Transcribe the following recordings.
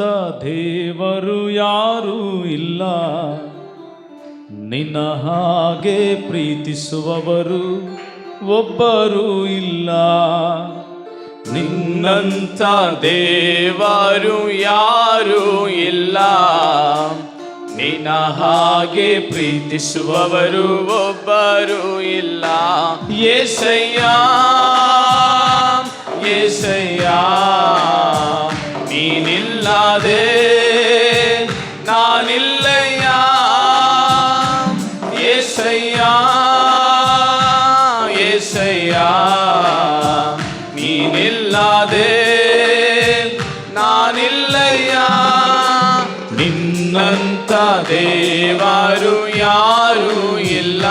ದೇವರು ಯಾರೂ ಇಲ್ಲ, ನಿನ್ನ ಹಾಗೆ ಪ್ರೀತಿಸುವವರು ಒಬ್ಬರೂ ಇಲ್ಲ. ನಿನ್ನಂಥ ದೇವರು ಯಾರೂ ಇಲ್ಲ, ನಿನ್ನ ಹಾಗೆ ಪ್ರೀತಿಸುವವರು ಒಬ್ಬರೂ ಇಲ್ಲ. యేసయ్య యేసయ్య ನೀನಿಲ್ಲದೆ ನಾನಿಲ್ಲಯ್ಯ. యేసయ్య యేసయ్య ನೀನಿಲ್ಲದೆ ನಾನಿಲ್ಲಯ್ಯ. ನಿನ್ನಂಥ ದೇವರು ಯಾರೂ ಇಲ್ಲ,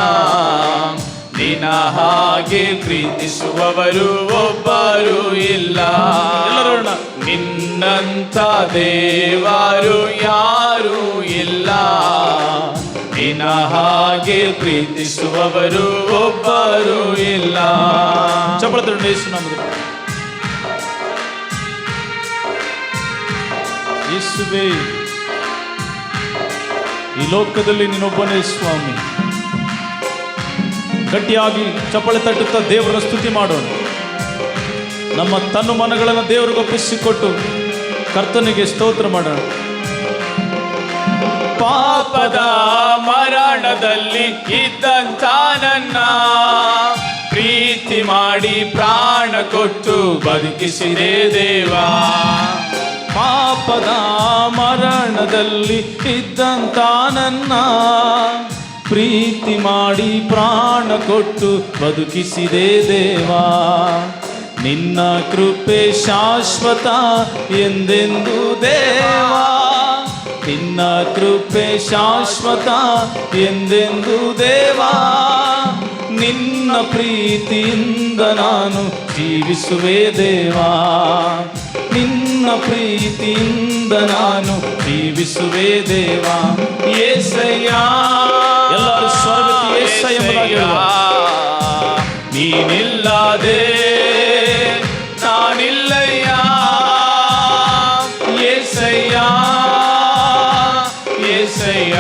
ನಿನ್ನ ಹಾಗೆ ಪ್ರೀತಿಸುವವರು ಒಬ್ಬರೂ ಇಲ್ಲ. ಎಲ್ಲರೂ ನಿನ್ನಂಥ ದೇವರು ಯಾರೂ ಇಲ್ಲ, ನಿನ್ನ ಹಾಗೆ ಪ್ರೀತಿಸುವವರು ಒಬ್ಬರೂ ಇಲ್ಲ. ಚಪ್ಪಳ ಯೇಸು ನಾಮದಲ್ಲಿ. ಯೇಸುವೇ, ಈ ಲೋಕದಲ್ಲಿ ನೀನೊಬ್ಬನೇ ಸ್ವಾಮಿ. ಗಟ್ಟಿಯಾಗಿ ಚಪ್ಪಳೆ ತಟ್ಟುತ್ತಾ ದೇವರ ಸ್ತುತಿ ಮಾಡೋಣ. ನಮ್ಮ ತನ್ನು ಮನಗಳನ್ನು ದೇವರಿಗೆ ಒಪ್ಪಿಸಿಕೊಟ್ಟು ಕರ್ತನಿಗೆ ಸ್ತೋತ್ರ ಮಾಡೋಣ. ಪಾಪದ ಮರಣದಲ್ಲಿ ಇದ್ದಂಥ ನನ್ನ ಪ್ರೀತಿ ಮಾಡಿ ಪ್ರಾಣ ಕೊಟ್ಟು ಬದುಕಿಸಿದೆ ದೇವಾ. ಪಾಪದ ಮರಣದಲ್ಲಿ ಇದ್ದಂಥ ನನ್ನ ಪ್ರೀತಿ ಮಾಡಿ ಪ್ರಾಣ ಕೊಟ್ಟು ಬದುಕಿಸಿದೆ ದೇವಾ. ನಿನ್ನ ಕೃಪೆ ಶಾಶ್ವತ ಎಂದೆಂದು ದೇವಾ, ನಿನ್ನ ಕೃಪೆ ಶಾಶ್ವತ ಎಂದೆಂದು ದೇವಾ. ನಿನ್ನ ಪ್ರೀತಿಯಿಂದ ನಾನು ಜೀವಿಸುವೆ ದೇವಾ, ನಿನ್ನ ಪ್ರೀತಿಯಿಂದ ನಾನು ಜೀವಿಸುವೆ ದೇವಾ. యేసయ్య ಎಲ್ಲರೂ ಸ್ವರವೆತ್ತಿ యేಸಯ್ಯ ಎಂಬುದಾಗಿ ಹೇಳುವ. ನೀನಿಲ್ಲದೆ ನಾನಿಲ್ಲಯ್ಯ. యేసయ్య యేసయ్ಯ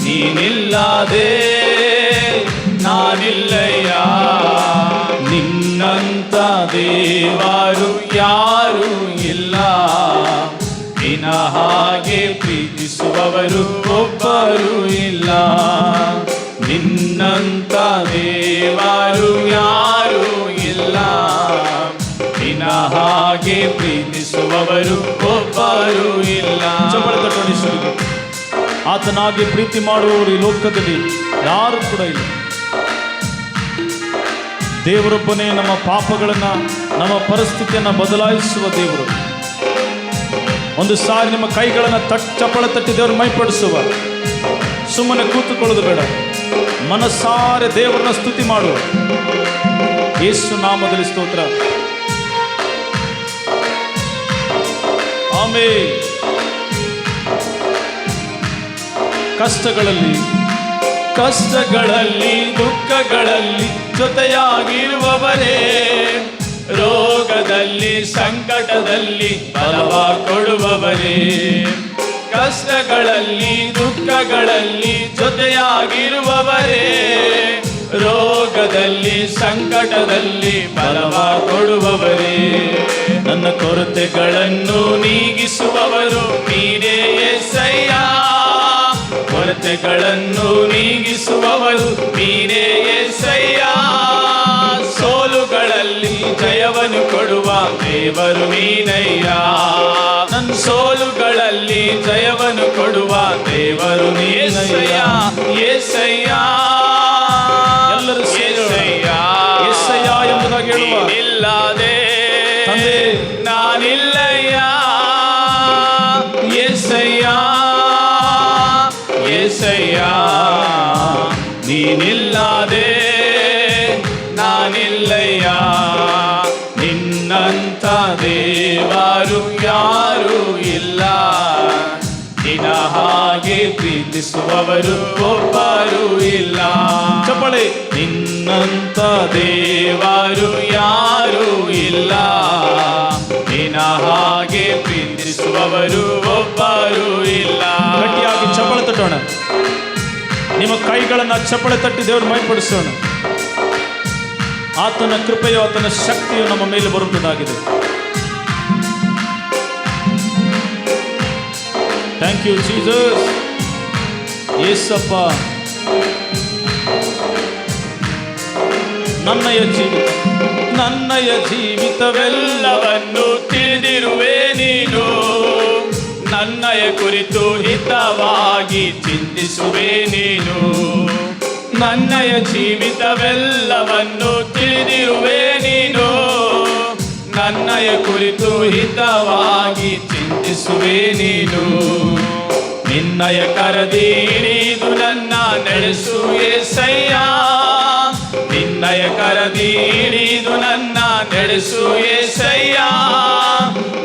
ನೀನಿಲ್ಲದೆ ನಾನಿಲ್ಲಯ್ಯ. ನಿನ್ನಂಥ ದೇವರು ಯಾರೂ ಇಲ್ಲ, ನಿನ್ನ ಹಾಗೆ ಪ್ರೀತಿಸುವವರು ಒಬ್ಬರೂ ಇಲ್ಲ. ನಿನ್ನಂಥ ದೇವರು ಯಾರೂ ಇಲ್ಲ, ನಿನ್ನ ಹಾಗೆ ಪ್ರೀತಿಸುವವರು ಒಬ್ಬರೂ ಇಲ್ಲ. ಚಪ್ಪಳೆ ತಟ್ಟೋಣ ಯೇಸುವಿಗೆ. ಆತನಾಗಿ ಪ್ರೀತಿ ಮಾಡುವವರು ಈ ಲೋಕದಲ್ಲಿ ಯಾರು ಕೂಡ ಇಲ್ಲ. ದೇವರೊಬ್ಬನೇ ನಮ್ಮ ಪಾಪಗಳನ್ನು, ನಮ್ಮ ಪರಿಸ್ಥಿತಿಯನ್ನು ಬದಲಾಯಿಸುವ ದೇವರು. ಒಂದು ಸಾರಿ ನಿಮ್ಮ ಕೈಗಳನ್ನು ಚಪ್ಪಳೆ ತಟ್ಟಿ ದೇವರು ಮೈಪಡಿಸುವ. ಸುಮ್ಮನೆ ಕೂತುಕೊಳ್ಳೋದು ಬೇಡ, ಮನಸ್ಸಾರೆ ದೇವರನ್ನ ಸ್ತುತಿ ಮಾಡುವ. ಯೇಸು ನಾಮದಲ್ಲಿ ಸ್ತೋತ್ರ. ಆಮೆನ್. ಕಷ್ಟಗಳಲ್ಲಿ ದುಃಖಗಳಲ್ಲಿ ಜೊತೆಯಾಗಿರುವವರೇ, ರೋಗದಲ್ಲಿ ಸಂಕಟದಲ್ಲಿ ಬಲವ ಕೊಡುವವರೇ. ಕಷ್ಟಗಳಲ್ಲಿ ದುಃಖಗಳಲ್ಲಿ ಜೊತೆಯಾಗಿರುವವರೇ, ರೋಗದಲ್ಲಿ ಸಂಕಟದಲ್ಲಿ ಬಲವ ಕೊಡುವವರೇ. ನನ್ನ ಕೊರತೆಗಳನ್ನು ನೀಗಿಸುವವರು ನೀನೇ యేసయ్య. ಕೊರತೆಗಳನ್ನು ನೀಗಿಸುವವರು ನೀನೇ యేసయ్య. ಸೋಲುಗಳಲ್ಲಿ ಜಯವನ್ನು ಕೊಡುವ ದೇವರು ನೀನಯ್ಯ. ನನ್ನ ಸೋಲುಗಳಲ್ಲಿ ಜಯವನ್ನು ಕೊಡುವ ದೇವರು ನೀನಯ್ಯ. యేసయ్య ಎಲ್ಲರೂ యేసయ్య యేಸಯ್ಯ ಎಂಬುದಾಗಿ ಹೇಳುವ. ಇಲ್ಲದೆ ತಂದೆ ನಾನಿಲ್ಲಯ್ಯ. యేసయ్య యేసయ్య ನೀನಿಲ್ಲದೆ ನಾನಿಲ್ಲಯ್ಯ. ನಿನ್ನಂಥ ದೇವರು ಯಾರೂ ಇಲ್ಲ, ನಿನ್ನ ಹಾಗೆ ಪ್ರೀತಿಸುವವರು ಒಬ್ಬರೂ ಇಲ್ಲ. ಚಪ್ಪಳೆ. ನಿನ್ನಂಥ ದೇವರು ಯಾರೂ ಇಲ್ಲ, ನಿನ್ನ ಹಾಗೆ ಪ್ರೀತಿಸುವ ಒಬ್ಬರು ಇಲ್ಲ. ಗಟ್ಟಿಯಾಗಿ ಚಪ್ಪಳೆ ತಟ್ಟೋಣ. ನಿಮ್ಮ ಕೈಗಳನ್ನು ಚಪ್ಪಳೆ ತಟ್ಟಿ ದೇವರು ಮೈಪಡಿಸೋಣ. ಆತನ ಕೃಪೆಯು ಆತನ ಶಕ್ತಿಯು ನಮ್ಮ ಮೇಲೆ ಬರುವುದಾಗಿದೆ. Thank you Jesus. ಯೇಸಪ್ಪ, ನನ್ನಯ ಜೀವಿತವೆಲ್ಲವನ್ನು ತಿಳಿದಿರುವೆ ನೀನು. ನನ್ನಯ ಕುರಿತು ಹಿತವಾಗಿ ಚಿಂತಿಸುವೆ ನೀನು. ನನ್ನಯ ಜೀವಿತವೆಲ್ಲವನ್ನು ತಿಳಿದಿರುವೆ ನೀನು. ನನ್ನಯ ಕುರಿತು ಹಿತವಾಗಿ ಚಿಂತಿಸುವೆ ನೀನು. ನಿನ್ನಯ ಕರದಿ ಹಿಡಿದು ನನ್ನ ನಡೆಸು యేసయ్య. ನಿನ್ನಯ ಕರದಿ ಹಿಡಿದು ನನ್ನ ನಡೆಸು యేసయ్య.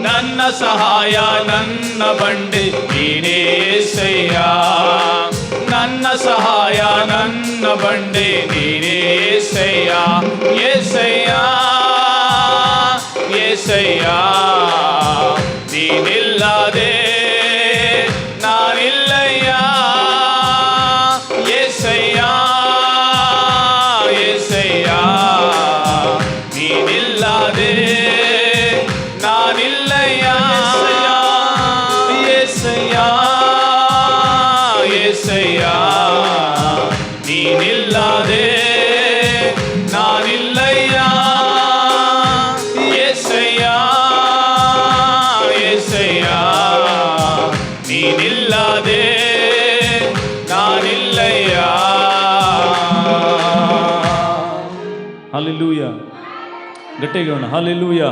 ನನ್ನ ಸಹಾಯ ನನ್ನ ಬಂಡೆ ನೀನೇ యేసయ్య. ನನ್ನ ಸಹಾಯ ನನ್ನ ಬಂಡೆ ನೀನೇ యేసయ్య. యేసయ్య యేసయ్య ನೀನಿಲ್ಲದೆ ನಾನಿಲ್ಲಯ್ಯ. యేసయ్య యేసయ్య ನೀನಿಲ್ಲದೆ ನಾನಿಲ್ಲಯ್ಯ. యేసయ్య యేసయ్య ನೀನಿಲ್ಲದೆ ನಾನಿಲ್ಲಯ್ಯ. యేసయ్య యేసయ్య ನೀನಿಲ್ಲದೆ ನಾನಿಲ್ಲಯ್ಯ. ಹಲ್ಲೆಲೂಯ. ಗಟ್ಟಿಗೆ ಹೇಳೋಣ, ಹಲ್ಲೆಲೂಯ.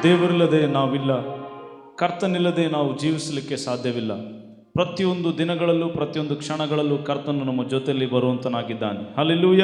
ದೇವರಿಲ್ಲದೆ ನಾವಿಲ್ಲ, ಕರ್ತನಿಲ್ಲದೆ ನಾವು ಜೀವಿಸಲಿಕ್ಕೆ ಸಾಧ್ಯವಿಲ್ಲ. ಪ್ರತಿಯೊಂದು ದಿನಗಳಲ್ಲೂ ಪ್ರತಿಯೊಂದು ಕ್ಷಣಗಳಲ್ಲೂ ಕರ್ತನು ನಮ್ಮ ಜೊತೆಯಲ್ಲಿ ಬರುವಂತನಾಗಿದ್ದಾನೆ. ಹಲ್ಲೆಲೂಯ.